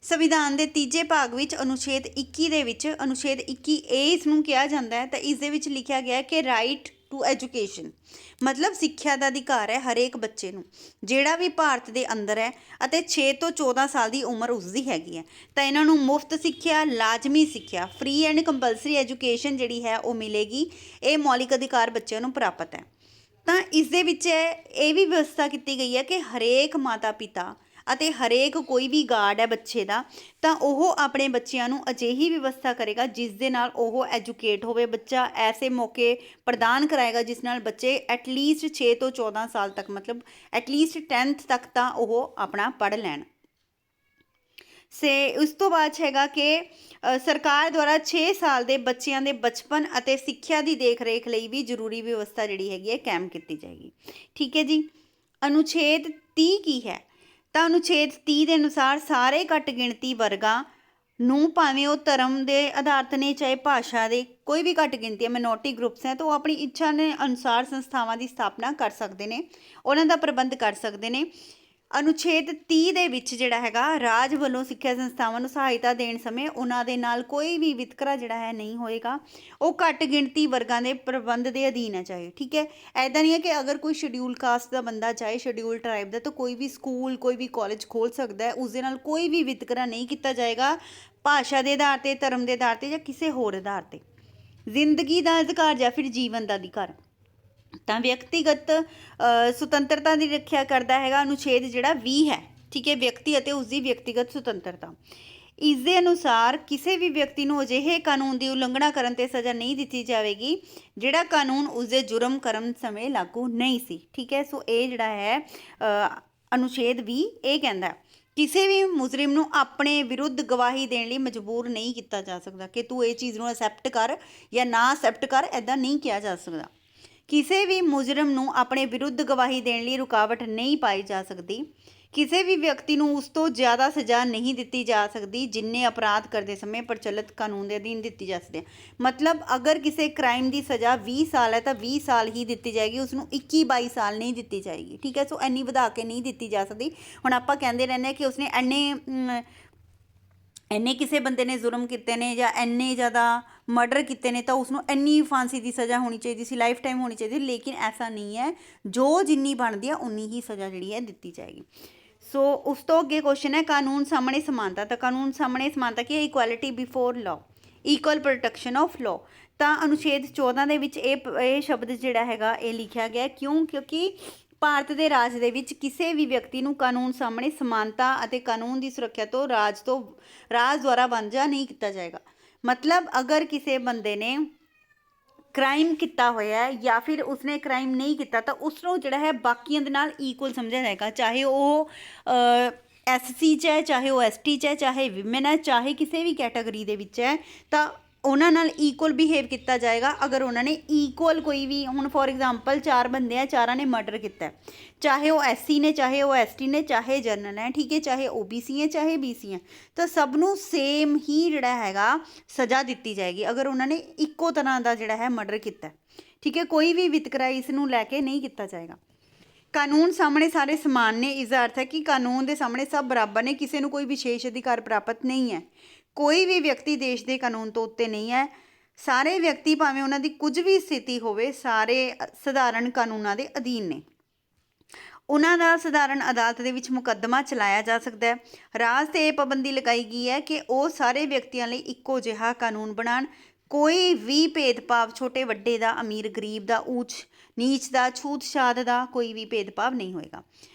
ਸੰਵਿਧਾਨ ਦੇ ਤੀਜੇ ਭਾਗ ਵਿੱਚ ਅਨੁਛੇਦ 21 ਦੇ ਵਿੱਚ, ਅਨੁਛੇਦ 21A ਇਸ ਨੂੰ ਕਿਹਾ ਜਾਂਦਾ ਹੈ, ਤਾਂ ਇਸ ਦੇ ਵਿੱਚ ਲਿਖਿਆ ਗਿਆ ਹੈ ਕਿ ਰਾਈਟ ਟੂ ਐਜੂਕੇਸ਼ਨ ਮਤਲਬ ਸਿੱਖਿਆ ਦਾ ਅਧਿਕਾਰ ਹੈ ਹਰੇਕ ਬੱਚੇ ਨੂੰ, ਜਿਹੜਾ ਵੀ ਭਾਰਤ ਦੇ ਅੰਦਰ ਹੈ ਅਤੇ 6 ਤੋਂ 14 ਸਾਲ ਦੀ ਉਮਰ ਉਸਦੀ ਹੈਗੀ ਹੈ। ਤਾਂ ਇਹਨਾਂ ਨੂੰ ਮੁਫਤ ਸਿੱਖਿਆ, ਲਾਜ਼ਮੀ ਸਿੱਖਿਆ, ਫ੍ਰੀ ਐਂਡ ਕੰਪਲਸਰੀ ਐਜੂਕੇਸ਼ਨ ਜਿਹੜੀ ਹੈ ਉਹ ਮਿਲੇਗੀ। ਇਹ ਮੌਲਿਕ ਅਧਿਕਾਰ ਬੱਚਿਆਂ ਨੂੰ ਪ੍ਰਾਪਤ ਹੈ। ਤਾਂ ਇਸ ਦੇ ਵਿੱਚ ਇਹ ਵੀ ਵਿਵਸਥਾ ਕੀਤੀ ਗਈ ਹੈ ਕਿ ਹਰੇਕ ਮਾਤਾ ਪਿਤਾ ਅਤੇ ਹਰੇਕ ਕੋਈ ਵੀ ਗਾਰਡ ਹੈ ਬੱਚੇ ਦਾ, ਤਾਂ ਉਹ ਆਪਣੇ ਬੱਚਿਆਂ ਨੂੰ ਅਜਿਹੀ ਵਿਵਸਥਾ ਕਰੇਗਾ ਜਿਸ ਦੇ ਨਾਲ ਉਹ ਐਜੂਕੇਟ ਹੋਵੇ। ਬੱਚਾ ਐਸੇ ਮੌਕੇ ਪ੍ਰਦਾਨ ਕਰਾਏਗਾ ਜਿਸ ਨਾਲ ਬੱਚੇ ਐਟਲੀਸਟ 6 ਤੋਂ 14 ਸਾਲ ਤੱਕ, ਮਤਲਬ ਐਟਲੀਸਟ 10th ਤੱਕ ਤਾਂ ਉਹ ਆਪਣਾ ਪੜ੍ਹ ਲੈਣ। ਉਸ ਤੋਂ ਬਾਅਦ ਹੈਗਾ ਕਿ ਸਰਕਾਰ ਦੁਆਰਾ 6 ਸਾਲ ਦੇ ਬੱਚਿਆਂ ਦੇ ਬਚਪਨ ਅਤੇ ਸਿੱਖਿਆ ਦੀ ਦੇਖ ਰੇਖ ਲਈ ਵੀ ਜ਼ਰੂਰੀ ਵਿਵਸਥਾ ਜਿਹੜੀ ਹੈਗੀ ਹੈ ਕਾਇਮ ਕੀਤੀ ਜਾਏਗੀ। ਠੀਕ ਹੈ ਜੀ, ਅਨੁਛੇਦ 30 ਕੀ ਹੈ, ਤਾਂ ਅਨੁਛੇਦ 30 ਦੇ ਅਨੁਸਾਰ ਸਾਰੇ ਘੱਟ ਗਿਣਤੀ ਵਰਗਾਂ ਨੂੰ, ਭਾਵੇਂ ਉਹ ਧਰਮ ਦੇ ਆਧਾਰਿਤ ਨੇ ਚਾਹੇ ਭਾਸ਼ਾ ਦੇ, ਕੋਈ ਵੀ ਘੱਟ ਗਿਣਤੀ ਹੈ, ਮਿਨੋਰਟੀ ਗਰੁੱਪਸ ਹੈ, ਤਾਂ ਉਹ ਆਪਣੀ ਇੱਛਾ ਦੇ ਅਨੁਸਾਰ ਸੰਸਥਾਵਾਂ ਦੀ ਸਥਾਪਨਾ ਕਰ ਸਕਦੇ ਨੇ, ਉਹਨਾਂ ਦਾ ਪ੍ਰਬੰਧ ਕਰ ਸਕਦੇ ਨੇ। ਅਨੁਛੇਦ 30 ਦੇ ਵਿੱਚ ਜਿਹੜਾ ਹੈਗਾ ਰਾਜ ਵੱਲੋਂ ਸਿੱਖਿਆ ਸੰਸਥਾਵਾਂ ਨੂੰ ਸਹਾਇਤਾ ਦੇਣ ਸਮੇਂ ਉਹਨਾਂ ਦੇ ਨਾਲ ਕੋਈ ਵੀ ਵਿਤਕਰਾ ਜਿਹੜਾ ਹੈ ਨਹੀਂ ਹੋਏਗਾ। ਉਹ ਘੱਟ ਗਿਣਤੀ ਵਰਗਾਂ ਦੇ ਪ੍ਰਬੰਧ ਦੇ ਅਧੀਨ ਹੈ ਚਾਹੇ। ਠੀਕ ਹੈ, ਐਦਾਂ ਨਹੀਂ ਹੈ ਕਿ ਅਗਰ ਕੋਈ ਸ਼ਡਿਊਲ ਕਾਸਟ ਦਾ ਬੰਦਾ ਚਾਹੇ ਸ਼ਡਿਊਲ ਟਰਾਈਬ ਦਾ, ਤਾਂ ਕੋਈ ਵੀ ਸਕੂਲ, ਕੋਈ ਵੀ ਕਾਲਜ ਖੋਲ੍ਹ ਸਕਦਾ ਹੈ, ਉਸ ਦੇ ਨਾਲ ਕੋਈ ਵੀ ਵਿਤਕਰਾ ਨਹੀਂ ਕੀਤਾ ਜਾਏਗਾ ਭਾਸ਼ਾ ਦੇ ਆਧਾਰ 'ਤੇ, ਧਰਮ ਦੇ ਆਧਾਰ 'ਤੇ ਜਾਂ ਕਿਸੇ ਹੋਰ ਆਧਾਰ 'ਤੇ। ਜ਼ਿੰਦਗੀ ਦਾ ਅਧਿਕਾਰ ਜਾਂ ਫਿਰ ਜੀਵਨ ਦਾ ਅਧਿਕਾਰ। ਤਾਂ ਵਿਅਕਤੀਗਤ ਸੁਤੰਤਰਤਾ ਦੀ ਰੱਖਿਆ ਕਰਦਾ ਹੈਗਾ ਅਨੁਛੇਦ ਜਿਹੜਾ 20 ਹੈ, ਠੀਕ ਹੈ, ਵਿਅਕਤੀ ਅਤੇ ਉਸਦੀ ਵਿਅਕਤੀਗਤ ਸੁਤੰਤਰਤਾ। ਇਸ ਦੇ ਅਨੁਸਾਰ ਕਿਸੇ ਵੀ ਵਿਅਕਤੀ ਨੂੰ ਅਜਿਹੇ ਕਾਨੂੰਨ ਦੀ ਉਲੰਘਣਾ ਕਰਨ 'ਤੇ ਸਜ਼ਾ ਨਹੀਂ ਦਿੱਤੀ ਜਾਵੇਗੀ ਜਿਹੜਾ ਕਾਨੂੰਨ ਉਸਦੇ ਜੁਰਮ ਕਰਨ ਸਮੇਂ ਲਾਗੂ ਨਹੀਂ ਸੀ, ਠੀਕ ਹੈ। ਸੋ ਇਹ ਜਿਹੜਾ ਹੈ ਅਨੁਛੇਦ 20 ਇਹ ਕਹਿੰਦਾ ਕਿਸੇ ਵੀ ਮੁਜਰਿਮ ਨੂੰ ਆਪਣੇ ਵਿਰੁੱਧ ਗਵਾਹੀ ਦੇਣ ਲਈ ਮਜਬੂਰ ਨਹੀਂ ਕੀਤਾ ਜਾ ਸਕਦਾ ਕਿ ਤੂੰ ਇਹ ਚੀਜ਼ ਨੂੰ ਅਸੈਪਟ ਕਰ ਜਾਂ ਨਾ ਅਸੈਪਟ ਕਰ, ਇੱਦਾਂ ਨਹੀਂ ਕਿਹਾ ਜਾ ਸਕਦਾ। ਕਿਸੇ ਵੀ ਮੁਜਰਮ ਨੂੰ ਆਪਣੇ ਵਿਰੁੱਧ ਗਵਾਹੀ ਦੇਣ ਲਈ ਰੁਕਾਵਟ ਨਹੀਂ ਪਾਈ ਜਾ ਸਕਦੀ। ਕਿਸੇ ਵੀ ਵਿਅਕਤੀ ਨੂੰ ਉਸ ਤੋਂ ਜ਼ਿਆਦਾ ਸਜ਼ਾ ਨਹੀਂ ਦਿੱਤੀ ਜਾ ਸਕਦੀ ਜਿੰਨੇ ਅਪਰਾਧ ਕਰਦੇ ਸਮੇਂ ਪ੍ਰਚਲਿਤ ਕਾਨੂੰਨ ਦੇ ਅਧੀਨ ਦਿੱਤੀ ਜਾ ਸਕਦੀ ਹੈ। ਮਤਲਬ ਅਗਰ ਕਿਸੇ ਕ੍ਰਾਈਮ ਦੀ ਸਜ਼ਾ 20 ਸਾਲ ਹੈ ਤਾਂ 20 ਸਾਲ ਹੀ ਦਿੱਤੀ ਜਾਏਗੀ, ਉਸਨੂੰ 21-22 ਸਾਲ ਨਹੀਂ ਦਿੱਤੀ ਜਾਏਗੀ, ਠੀਕ ਹੈ। ਸੋ ਇੰਨੀ ਵਧਾ ਕੇ ਨਹੀਂ ਦਿੱਤੀ ਜਾ ਸਕਦੀ। ਹੁਣ ਆਪਾਂ ਕਹਿੰਦੇ ਰਹਿੰਦੇ ਹਾਂ ਕਿ ਉਸਨੇ ਇੰਨੇ ਕਿਸੇ ਬੰਦੇ ਨੇ ਜ਼ੁਲਮ ਕੀਤੇ ਨੇ ਜਾਂ ਇੰਨੇ ਜ਼ਿਆਦਾ ਮਰਡਰ ਕੀਤੇ ਨੇ ਤਾਂ ਉਸਨੂੰ ਇੰਨੀ ਫਾਂਸੀ ਦੀ ਸਜ਼ਾ ਹੋਣੀ ਚਾਹੀਦੀ ਸੀ, ਲਾਈਫ ਟਾਈਮ ਹੋਣੀ ਚਾਹੀਦੀ, ਲੇਕਿਨ ਐਸਾ ਨਹੀਂ ਹੈ। ਜੋ ਜਿੰਨੀ ਬਣਦੀ ਹੈ ਉਨੀ ਹੀ ਸਜ਼ਾ ਜਿਹੜੀ ਹੈ ਦਿੱਤੀ ਜਾਏਗੀ। ਸੋ ਉਸ ਤੋਂ ਅੱਗੇ ਕੁਐਸਚਨ ਹੈ ਕਾਨੂੰਨ ਸਾਹਮਣੇ ਸਮਾਨਤਾ। ਤਾਂ ਕਾਨੂੰਨ ਸਾਹਮਣੇ ਸਮਾਨਤਾ ਕੀ ਹੈ? Equality before law, equal protection of law. ਤਾਂ ਅਨੁਛੇਦ 14 ਦੇ ਵਿੱਚ ਇਹ ਸ਼ਬਦ ਜਿਹੜਾ ਹੈਗਾ ਇਹ ਲਿਖਿਆ ਗਿਆ ਕਿਉਂਕਿ ਭਾਰਤ ਦੇ ਰਾਜ ਦੇ ਵਿੱਚ ਕਿਸੇ ਵੀ ਵਿਅਕਤੀ ਨੂੰ ਕਾਨੂੰਨ ਸਾਹਮਣੇ ਸਮਾਨਤਾ ਅਤੇ ਕਾਨੂੰਨ ਦੀ ਸੁਰੱਖਿਆ ਤੋਂ ਰਾਜ ਦੁਆਰਾ ਵਾਂਝਾ ਨਹੀਂ ਕੀਤਾ ਜਾਏਗਾ। ਮਤਲਬ ਅਗਰ ਕਿਸੇ ਬੰਦੇ ਨੇ ਕ੍ਰਾਈਮ ਕੀਤਾ ਹੋਇਆ ਹੈ ਜਾਂ ਫਿਰ ਉਸਨੇ ਕ੍ਰਾਈਮ ਨਹੀਂ ਕੀਤਾ ਤਾਂ ਉਸ ਨੂੰ ਜਿਹੜਾ ਹੈ ਬਾਕੀਆਂ ਦੇ ਨਾਲ ਈਕੁਅਲ ਸਮਝਿਆ ਜਾਏਗਾ, ਚਾਹੇ ਉਹ SC 'ਚ ਹੈ, ਚਾਹੇ ਉਹ ST 'ਚ ਹੈ, ਚਾਹੇ ਵਿਮਨ ਹੈ, ਚਾਹੇ ਕਿਸੇ ਵੀ ਕੈਟਾਗਰੀ ਦੇ ਵਿੱਚ ਹੈ, ਤਾਂ ਉਹਨਾਂ ਨਾਲ ਈਕੁਅਲ ਬਿਹੇਵ ਕੀਤਾ ਜਾਏਗਾ। ਅਗਰ ਉਹਨਾਂ ਨੇ ਈਕੁਅਲ ਕੋਈ ਵੀ, ਹੁਣ ਫੋਰ ਐਗਜ਼ਾਮਪਲ 4 ਬੰਦੇ ਆ, 4 ਨੇ ਮਰਡਰ ਕੀਤਾ, ਚਾਹੇ ਉਹ SC ਨੇ, ਚਾਹੇ ਉਹ ST ਨੇ, ਚਾਹੇ ਜਨਰਲ ਹੈ, ਠੀਕ ਹੈ, ਚਾਹੇ OBC ਹੈ, ਚਾਹੇ BC ਹੈ, ਤਾਂ ਸਭ ਨੂੰ ਸੇਮ ਹੀ ਜਿਹੜਾ ਹੈਗਾ ਸਜ਼ਾ ਦਿੱਤੀ ਜਾਏਗੀ ਅਗਰ ਉਹਨਾਂ ਨੇ ਇੱਕੋ ਤਰ੍ਹਾਂ ਦਾ ਜਿਹੜਾ ਹੈ ਮਰਡਰ ਕੀਤਾ, ਠੀਕ ਹੈ। ਕੋਈ ਵੀ ਵਿਤਕਰਾ ਇਸ ਨੂੰ ਲੈ ਕੇ ਨਹੀਂ ਕੀਤਾ ਜਾਏਗਾ। ਕਾਨੂੰਨ ਸਾਹਮਣੇ ਸਾਰੇ ਸਮਾਨ ਨੇ, ਇਸ ਦਾ ਅਰਥ ਹੈ ਕਿ ਕਾਨੂੰਨ ਦੇ ਸਾਹਮਣੇ ਸਭ ਬਰਾਬਰ ਨੇ, ਕਿਸੇ ਨੂੰ ਕੋਈ ਵਿਸ਼ੇਸ਼ ਅਧਿਕਾਰ ਪ੍ਰਾਪਤ ਨਹੀਂ ਹੈ। ਕੋਈ ਵੀ ਵਿਅਕਤੀ ਦੇਸ਼ ਦੇ ਕਾਨੂੰਨ ਤੋਂ ਉੱਤੇ ਨਹੀਂ ਹੈ। ਸਾਰੇ ਵਿਅਕਤੀ ਭਾਵੇਂ ਉਹਨਾਂ ਦੀ ਕੁਝ ਵੀ ਸਥਿਤੀ ਹੋਵੇ, ਸਾਰੇ ਸਧਾਰਨ ਕਾਨੂੰਨਾਂ ਦੇ ਅਧੀਨ ਨੇ। ਉਹਨਾਂ ਦਾ ਸਧਾਰਨ ਅਦਾਲਤ ਦੇ ਵਿੱਚ ਮੁਕੱਦਮਾ ਚਲਾਇਆ ਜਾ ਸਕਦਾ ਹੈ। ਰਾਜ 'ਤੇ ਇਹ ਪਾਬੰਦੀ ਲਗਾਈ ਗਈ ਹੈ ਕਿ ਉਹ ਸਾਰੇ ਵਿਅਕਤੀਆਂ ਲਈ ਇੱਕੋ ਜਿਹਾ ਕਾਨੂੰਨ ਬਣਾਉਣ। ਕੋਈ ਵੀ ਭੇਦਭਾਵ ਛੋਟੇ ਵੱਡੇ ਦਾ, ਅਮੀਰ ਗਰੀਬ ਦਾ, ਊਚ ਨੀਚ ਦਾ, ਛੂਤ ਛਾਤ ਦਾ ਕੋਈ ਵੀ ਭੇਦਭਾਵ ਨਹੀਂ ਹੋਏਗਾ।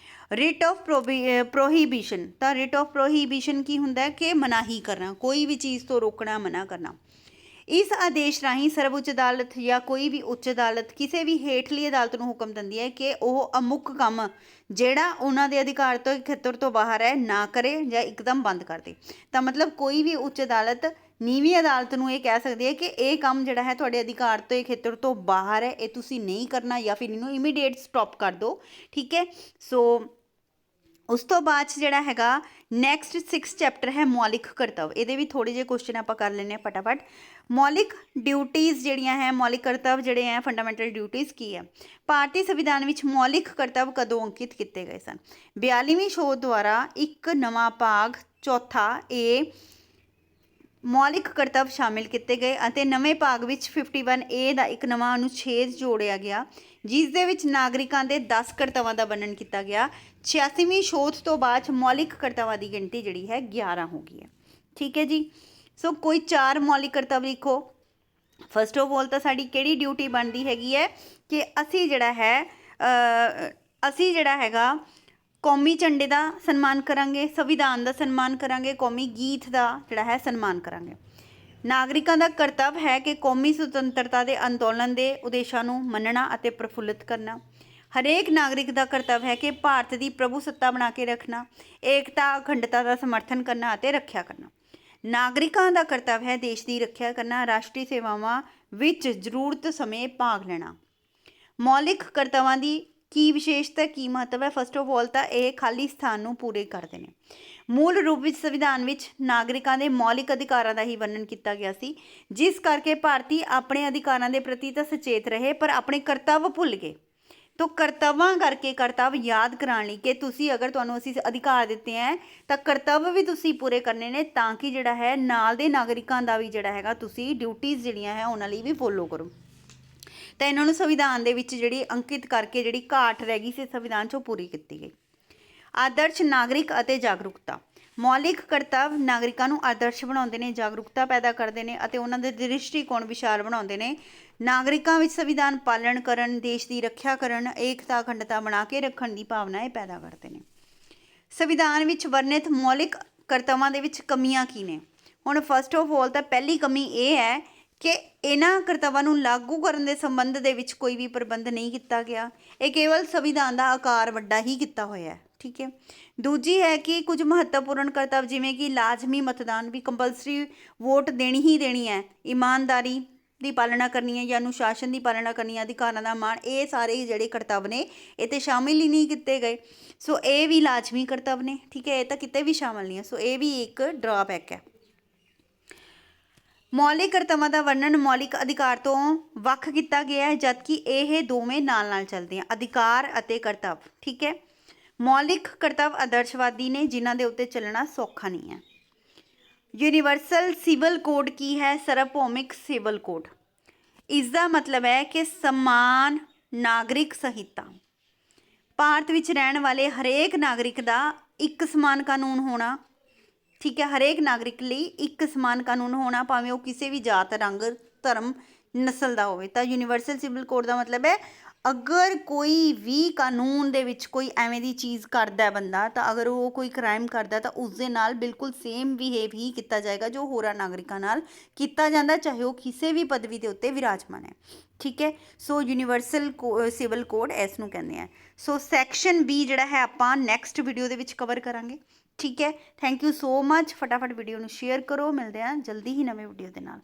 Writ of prohibition. ਤਾਂ ਰਿਟ ਆਫ ਪ੍ਰੋਹੀਬਿਸ਼ਨ ਕੀ ਹੁੰਦਾ ਹੈ ਕਿ ਮਨਾਹੀ ਕਰਨਾ, ਕੋਈ ਵੀ ਚੀਜ਼ ਤੋਂ ਰੋਕਣਾ, ਮਨਾ ਕਰਨਾ। ਇਸ ਆਦੇਸ਼ ਰਾਹੀਂ ਸਰਵਉੱਚ ਅਦਾਲਤ ਜਾਂ ਕੋਈ ਵੀ ਉੱਚ ਅਦਾਲਤ ਕਿਸੇ ਵੀ ਹੇਠਲੀ ਅਦਾਲਤ ਨੂੰ ਹੁਕਮ ਦਿੰਦੀ ਹੈ ਕਿ ਉਹ ਅਮੁੱਕ ਕੰਮ ਜਿਹੜਾ ਉਹਨਾਂ ਦੇ ਅਧਿਕਾਰ ਤੋਂ ਖੇਤਰ ਤੋਂ ਬਾਹਰ ਹੈ ਨਾ ਕਰੇ ਜਾਂ ਇੱਕਦਮ ਬੰਦ ਕਰ ਦੇ। ਤਾਂ ਮਤਲਬ ਕੋਈ ਵੀ ਉੱਚ ਅਦਾਲਤ ਨੀਵੀਂ ਅਦਾਲਤ ਨੂੰ ਇਹ ਕਹਿ ਸਕਦੀ ਹੈ ਕਿ ਇਹ ਕੰਮ ਜਿਹੜਾ ਹੈ ਤੁਹਾਡੇ ਅਧਿਕਾਰ ਤੋਂ ਇਹ ਖੇਤਰ ਤੋਂ ਬਾਹਰ ਹੈ, ਇਹ ਤੁਸੀਂ ਨਹੀਂ ਕਰਨਾ ਜਾਂ ਫਿਰ ਇਹਨੂੰ ਇਮੀਡੀਏਟ ਸਟਾਪ ਕਰ ਦਿਓ, ਠੀਕ ਹੈ। ਸੋ ਉਸ ਤੋਂ ਬਾਅਦ ਜਿਹੜਾ ਹੈਗਾ ਨੈਕਸਟ 6 ਚੈਪਟਰ ਹੈ ਮੌਲਿਕ ਕਰਤੱਵ। ਇਹਦੇ ਵੀ ਥੋੜ੍ਹੇ ਜਿਹੇ ਕੁਐਸਚਨ ਆਪਾਂ ਕਰ ਲੈਂਦੇ ਹਾਂ ਫਟਾਫਟ। ਮੌਲਿਕ ਡਿਊਟੀਜ਼ ਜਿਹੜੀਆਂ ਹੈ, ਮੌਲਿਕ ਕਰਤੱਵ ਜਿਹੜੇ ਹੈ, ਫੰਡਾਮੈਂਟਲ ਡਿਊਟੀਜ਼ ਕੀ ਹੈ? ਭਾਰਤੀ ਸੰਵਿਧਾਨ ਵਿੱਚ ਮੌਲਿਕ ਕਰਤੱਵ ਕਦੋਂ ਅੰਕਿਤ ਕੀਤੇ ਗਏ ਸਨ? 42ਵੀਂ ਸੋਧ ਦੁਆਰਾ ਇੱਕ ਨਵਾਂ ਭਾਗ ਚੌਥਾ ਮੌਲਿਕ ਕਰਤੱਵ ਸ਼ਾਮਿਲ ਕੀਤੇ ਗਏ ਅਤੇ ਨਵੇਂ ਭਾਗ ਵਿੱਚ 51A ਦਾ ਇੱਕ ਨਵਾਂ ਅਨੁਛੇਦ ਜੋੜਿਆ ਗਿਆ ਜਿਸ ਦੇ ਵਿੱਚ ਨਾਗਰਿਕਾਂ ਦੇ 10 ਕਰਤੱਵਾਂ ਦਾ ਵਰਣਨ ਕੀਤਾ ਗਿਆ। 86ਵੀਂ ਸੋਧ ਤੋਂ ਬਾਅਦ ਮੌਲਿਕ ਕਰਤੱਵਾਂ ਦੀ ਗਿਣਤੀ ਜਿਹੜੀ ਹੈ 11 ਹੋ ਗਈ ਹੈ, ਠੀਕ ਹੈ ਜੀ। ਸੋ ਕੋਈ 4 ਮੌਲਿਕ ਕਰਤੱਵ ਲਿਖੋ। ਫਸਟ ਆਫ ਆਲ ਤਾਂ ਸਾਡੀ ਕਿਹੜੀ ਡਿਊਟੀ ਬਣਦੀ ਹੈਗੀ ਹੈ ਕਿ ਅਸੀਂ ਜਿਹੜਾ ਹੈਗਾ ਕੌਮੀ ਝੰਡੇ ਦਾ ਸਨਮਾਨ ਕਰਾਂਗੇ, ਸੰਵਿਧਾਨ ਦਾ ਸਨਮਾਨ ਕਰਾਂਗੇ, ਕੌਮੀ ਗੀਤ ਦਾ ਜਿਹੜਾ ਹੈ ਸਨਮਾਨ ਕਰਾਂਗੇ। ਨਾਗਰਿਕਾਂ ਦਾ ਕਰਤੱਵ ਹੈ ਕਿ ਕੌਮੀ ਸੁਤੰਤਰਤਾ ਦੇ ਅੰਦੋਲਨ ਦੇ ਉਦੇਸ਼ਾਂ ਨੂੰ ਮੰਨਣਾ ਅਤੇ ਪ੍ਰਫੁੱਲਿਤ ਕਰਨਾ। ਹਰੇਕ ਨਾਗਰਿਕ ਦਾ ਕਰਤੱਵ ਹੈ ਕਿ ਭਾਰਤ ਦੀ ਪ੍ਰਭੂਸੱਤਾ ਬਣਾ ਕੇ ਰੱਖਣਾ, ਏਕਤਾ ਅਖੰਡਤਾ ਦਾ ਸਮਰਥਨ ਕਰਨਾ ਅਤੇ ਰੱਖਿਆ ਕਰਨਾ। ਨਾਗਰਿਕਾਂ ਦਾ ਕਰਤੱਵ ਹੈ ਦੇਸ਼ ਦੀ ਰੱਖਿਆ ਕਰਨਾ, ਰਾਸ਼ਟਰੀ ਸੇਵਾਵਾਂ ਵਿੱਚ ਜ਼ਰੂਰਤ ਸਮੇਂ ਭਾਗ ਲੈਣਾ। ਮੌਲਿਕ ਕਰਤੱਵਾਂ ਦੀ ਕੀ ਵਿਸ਼ੇਸ਼ਤਾ, ਕੀ ਮਹੱਤਵ ਹੈ? ਫਸਟ ਆਫ ਆਲ ਤਾਂ ਇਹ ਖਾਲੀ ਸਥਾਨ ਨੂੰ ਪੂਰੇ ਕਰਦੇ ਨੇ। ਮੂਲ ਰੂਪ ਵਿੱਚ ਸੰਵਿਧਾਨ ਵਿੱਚ ਨਾਗਰਿਕਾਂ ਦੇ ਮੌਲਿਕ ਅਧਿਕਾਰਾਂ ਦਾ ਹੀ ਵਰਣਨ ਕੀਤਾ ਗਿਆ ਸੀ, ਜਿਸ ਕਰਕੇ ਭਾਰਤੀ ਆਪਣੇ ਅਧਿਕਾਰਾਂ ਦੇ ਪ੍ਰਤੀ ਤਾਂ ਸੁਚੇਤ ਰਹੇ ਪਰ ਆਪਣੇ ਕਰਤੱਵ ਭੁੱਲ ਗਏ। ਤੋ ਕਰਤੱਵਾਂ ਕਰਕੇ ਕਰਤੱਵ ਯਾਦ ਕਰਾਉਣ ਲਈ ਕਿ ਤੁਸੀਂ ਅਗਰ ਤੁਹਾਨੂੰ ਅਸੀਂ ਅਧਿਕਾਰ ਦਿੱਤੇ ਹੈ ਤਾਂ ਕਰਤੱਵ ਵੀ ਤੁਸੀਂ ਪੂਰੇ ਕਰਨੇ ਨੇ ਤਾਂ ਕਿ ਜਿਹੜਾ ਹੈ ਨਾਲ ਦੇ ਨਾਗਰਿਕਾਂ ਦਾ ਵੀ ਜਿਹੜਾ ਹੈਗਾ ਤੁਸੀਂ ਡਿਊਟੀਜ਼ ਜਿਹੜੀਆਂ ਹੈ ਉਹਨਾਂ ਲਈ ਵੀ ਫੋਲੋ ਕਰੋ। ਤਾਂ ਇਹਨਾਂ ਨੂੰ ਸੰਵਿਧਾਨ ਦੇ ਵਿੱਚ ਜਿਹੜੀ ਅੰਕਿਤ ਕਰਕੇ ਜਿਹੜੀ ਘਾਟ ਰਹਿ ਗਈ ਸੀ ਸੰਵਿਧਾਨ 'ਚੋਂ ਪੂਰੀ ਕੀਤੀ ਗਈ। ਆਦਰਸ਼ ਨਾਗਰਿਕ ਅਤੇ ਜਾਗਰੂਕਤਾ। ਮੌਲਿਕ ਕਰਤੱਵ ਨਾਗਰਿਕਾਂ ਨੂੰ ਆਦਰਸ਼ ਬਣਾਉਂਦੇ ਨੇ, ਜਾਗਰੂਕਤਾ ਪੈਦਾ ਕਰਦੇ ਨੇ ਅਤੇ ਉਹਨਾਂ ਦੇ ਦ੍ਰਿਸ਼ਟੀਕੋਣ ਵਿਸ਼ਾਲ ਬਣਾਉਂਦੇ ਨੇ। ਨਾਗਰਿਕਾਂ ਵਿੱਚ ਸੰਵਿਧਾਨ ਪਾਲਣ ਕਰਨ, ਦੇਸ਼ ਦੀ ਰੱਖਿਆ ਕਰਨ, ਏਕਤਾ ਅਖੰਡਤਾ ਬਣਾ ਕੇ ਰੱਖਣ ਦੀ ਭਾਵਨਾ ਇਹ ਪੈਦਾ ਕਰਦੇ ਨੇ। ਸੰਵਿਧਾਨ ਵਿੱਚ ਵਰਣਿਤ ਮੌਲਿਕ ਕਰਤੱਵਾਂ ਦੇ ਵਿੱਚ ਕਮੀਆਂ ਕੀ ਨੇ? ਹੁਣ ਫਸਟ ਆਫ ਆਲ ਤਾਂ ਪਹਿਲੀ ਕਮੀ ਇਹ ਹੈ ਕਿ ਇਹਨਾਂ ਕਰਤੱਵਾਂ ਨੂੰ ਲਾਗੂ ਕਰਨ ਦੇ ਸੰਬੰਧ ਦੇ ਵਿੱਚ ਕੋਈ ਵੀ ਪ੍ਰਬੰਧ ਨਹੀਂ ਕੀਤਾ ਗਿਆ। ਇਹ ਕੇਵਲ ਸੰਵਿਧਾਨ ਦਾ ਆਕਾਰ ਵੱਡਾ ਹੀ ਕੀਤਾ ਹੋਇਆ ਹੈ। ਠੀਕ ਹੈ। ਦੂਜੀ ਹੈ ਕਿ ਕੁਝ ਮਹੱਤਵਪੂਰਨ ਕਰਤੱਵ ਜਿਵੇਂ ਕਿ ਲਾਜ਼ਮੀ ਮਤਦਾਨ ਵੀ, ਕੰਪਲਸਰੀ ਵੋਟ ਦੇਣੀ ਹੀ ਦੇਣੀ ਹੈ, ਇਮਾਨਦਾਰੀ ਦੀ ਪਾਲਣਾ ਕਰਨੀ ਹੈ ਜਾਂ ਅਨੁਸ਼ਾਸਨ ਦੀ ਪਾਲਣਾ ਕਰਨੀ ਹੈ, ਅਧਿਕਾਰਾਂ ਦਾ ਮਾਣ, ਇਹ ਸਾਰੇ ਜਿਹੜੇ ਕਰਤੱਵ ਨੇ ਇਹ ਤੇ ਸ਼ਾਮਿਲ ਹੀ ਨਹੀਂ ਕੀਤੇ ਗਏ। ਸੋ ਇਹ ਵੀ ਲਾਜ਼ਮੀ ਕਰਤੱਵ ਨੇ। ਠੀਕ ਹੈ। ਇਹ ਤਾਂ ਕਿਤੇ ਵੀ ਸ਼ਾਮਿਲ ਨਹੀਂ ਹੈ। ਸੋ ਇਹ ਵੀ ਇੱਕ ਡਰਾਬੈਕ ਹੈ। ਮੌਲਿਕ ਕਰਤੱਵਾਂ ਦਾ ਵਰਣਨ ਮੌਲਿਕ ਅਧਿਕਾਰ ਤੋਂ ਵੱਖ ਕੀਤਾ ਗਿਆ ਹੈ, ਜਦਕਿ ਇਹ ਦੋਵੇਂ ਨਾਲ ਨਾਲ ਚੱਲਦੇ ਆ, ਅਧਿਕਾਰ ਅਤੇ ਕਰਤੱਵ। ਠੀਕ ਹੈ। ਮੌਲਿਕ ਕਰਤੱਵ ਆਦਰਸ਼ਵਾਦੀ ਨੇ ਜਿਨ੍ਹਾਂ ਦੇ ਉੱਤੇ ਚੱਲਣਾ ਸੌਖਾ ਨਹੀਂ ਹੈ। ਯੂਨੀਵਰਸਲ ਸਿਵਲ ਕੋਡ ਕੀ ਹੈ? ਸਰਵਭੌਮਿਕ ਸਿਵਲ ਕੋਡ। ਇਸ ਦਾ ਮਤਲਬ ਹੈ ਕਿ ਸਮਾਨ ਨਾਗਰਿਕ ਸੰਹਿਤਾ, ਭਾਰਤ ਵਿੱਚ ਰਹਿਣ ਵਾਲੇ ਹਰੇਕ ਨਾਗਰਿਕ ਦਾ ਇੱਕ ਸਮਾਨ ਕਾਨੂੰਨ ਹੋਣਾ। ਠੀਕ ਹੈ। ਹਰੇਕ ਨਾਗਰਿਕ ਲਈ ਇੱਕ ਸਮਾਨ ਕਾਨੂੰਨ ਹੋਣਾ, ਭਾਵੇਂ ਉਹ ਕਿਸੇ ਵੀ ਜਾਤ, ਰੰਗ, ਧਰਮ, ਨਸਲ ਦਾ ਹੋਵੇ। ਤਾਂ ਯੂਨੀਵਰਸਲ ਸਿਵਲ ਕੋਡ ਦਾ ਮਤਲਬ ਹੈ ਅਗਰ ਕੋਈ ਵੀ ਕਾਨੂੰਨ ਦੇ ਵਿੱਚ ਕੋਈ ਐਵੇਂ ਦੀ ਚੀਜ਼ ਕਰਦਾ ਬੰਦਾ, ਤਾਂ ਅਗਰ ਉਹ ਕੋਈ ਕ੍ਰਾਈਮ ਕਰਦਾ ਤਾਂ ਉਸ ਦੇ ਨਾਲ ਬਿਲਕੁਲ ਸੇਮ ਬਿਹੇਵ ਹੀ ਕੀਤਾ ਜਾਏਗਾ ਜੋ ਹੋਰਾਂ ਨਾਗਰਿਕਾਂ ਨਾਲ ਕੀਤਾ ਜਾਂਦਾ, ਚਾਹੇ ਉਹ ਕਿਸੇ ਵੀ ਪਦਵੀ ਦੇ ਉੱਤੇ ਵਿਰਾਜਮਾਨ ਹੈ। ਠੀਕ ਹੈ। ਸੋ ਯੂਨੀਵਰਸਲ ਸਿਵਲ ਕੋਡ ਇਸ ਨੂੰ ਕਹਿੰਦੇ ਆ। ਸੋ ਸੈਕਸ਼ਨ ਬੀ ਜਿਹੜਾ ਹੈ ਆਪਾਂ ਨੈਕਸਟ ਵੀਡੀਓ ਦੇ ਵਿੱਚ ਕਵਰ ਕਰਾਂਗੇ। ਠੀਕ ਹੈ। Thank you so much. ਫਟਾਫਟ ਵੀਡੀਓ ਨੂੰ ਸ਼ੇਅਰ ਕਰੋ। ਮਿਲਦੇ ਹਾਂ ਜਲਦੀ ਹੀ ਨਵੇਂ ਵੀਡੀਓ ਦੇ ਨਾਲ।